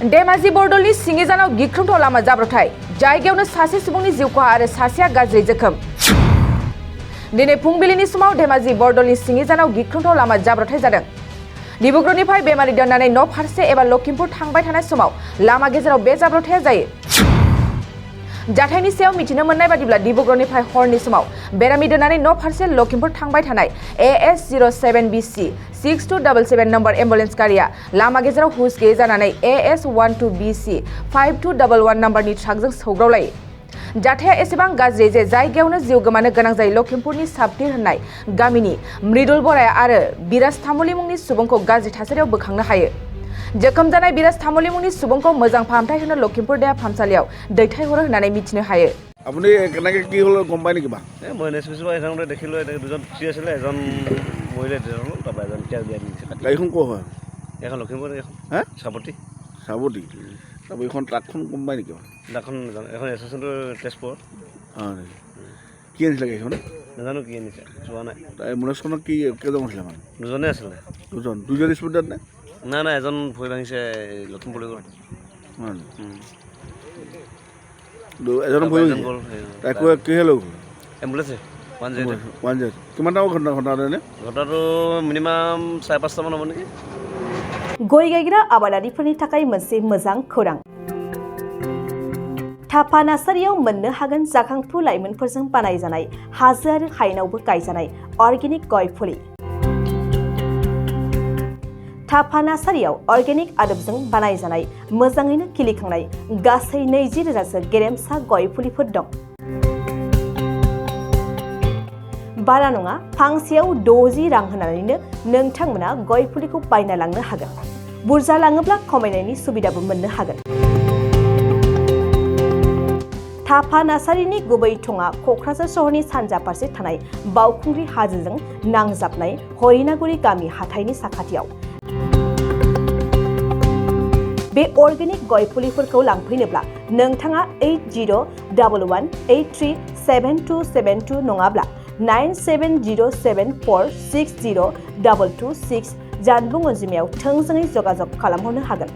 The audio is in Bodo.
धेमाजि बरदलनि सिङिजानाव गिख्रंथाव लामा जाब्रबथाय जायगायावनो सासे सुबुंनि जिउ खहा आरो सासेया गाज्रि जोखोम। दिनै फुंबिलिनि समाव धेमाजि बरदलनि सिङिजानाव गिख्रंथाव लामा जाब्रबथाय जादों। डिब्रुगड़निफ्राय बेमारि दोननानै न' फारसे एबा लखिमपुर थांबाय थानाय समाव लामा गेजेराव बे जाब्रबथाया जायो। जाथायनि सायाव मिथिनो मोननाय बादिब्ला डिब्रुगड़निफ्राय हरनि समाव बेरामि दोननानै न' फारसे लखिमपुर थांबाय थानाय AS07BC 6277 नम्बर एम्बुलेन्स गारिया लामा गेजेराव हुस गैयै जानानै AS12BC 5211 नम्बरनि ट्राकजों सौग्रावलायो। जाथाया एसेबां गाज्रि जे जायगायावनो जिउ गोमानो गोनां जायो। लखिमपुरनि साबथिर होननाय गामिनि मृदुल बराया आरो बिराज तामुली मुंनि सुबुंखौ गाज्रि थासारियाव बोखांनो हायो। जोखोम जानाय बिराज तामुली मुंनि सुबुंखौ मोजां फाहामथाय होनो लखिमपुर देहा फाहामसालियाव दैथायहरो होननानै मिथिनो हायो। আপুনি কেনেকৈ কি হ'ল গম পায় নেকি বা? মই নেক্সট এজনতে দেখিলোঁ দুজন উঠি আছিলে, এজন মৰিলে, তাৰপৰা এজন এতিয়া উলিয়াই দিছে। গাড়ীখন ক'ৰ হয়? এখন লখিমপুৰ এখন হে চাপতি চাবতি তাৰপৰা এইখন ট্ৰাকখন গম পায় নেকি? ট্ৰাকখন এখন এছ'চিয়েশ্যনটো তেজপুৰ। হয় কি আনিছিলে গাড়ীখন? নাজানো কি আনিছে, চোৱা নাই। এম্বুলেঞ্চখনত কি কেইজন আছিলে মানুহ? দুজনে আছিলে। দুজন স্পীডত নে? নাই এজন ভৰি ভাঙিছে লখিমপুৰ গ'ল। এজনৰ ভৰি গ'ল তাই কিহে লৈ গ'ল? एम्बुलेंस 108 কিমান ডাঙৰ ঘটনা নে? ঘটনাটো মিনিমাম 5:30 মান হ'ব নেকি। गय गायग्रा आबादारिफोरनि थाखाय मोनसे मोजां खौरां। थापा नार्सारियाव मोननो हागोन जाखांफु लाइमोनफोरजों बानायजानाय हाजो आरो हायेनावबो गायजानाय अर्गेनिक गय फुलि। थापा नार्सारियाव अर्गेनिक आदबजों बानायजानाय मोजाङैनो खिलिखांनाय गासै 20,000सो गेरेमसा गय फुलिफोर दं। बारा नङा, फांसेयाव 60 रां होनानैनो नोंथांमोना गय फुलिखौ बायना लांनो हागोन। बुरजा लाङोब्ला खमायनायनि सुबिदाबो मोननो हागोन। थापा नार्सारिनि गुबै थङा क'क्राझार सहरनि सानजा फारसे थानाय बावखुंग्रि हाजोजों नांजाबनाय हरिनागुरि गामि हाथाइनि साखाथियाव। बे अर्गेनिक गय फुलिफोरखौ लांफैनोब्ला नोंथाङा 8011837272 नङाब्ला 9707460226 जानबुं अनजिमायाव थोंजोङै जगाजग खालामहरनो हागोन।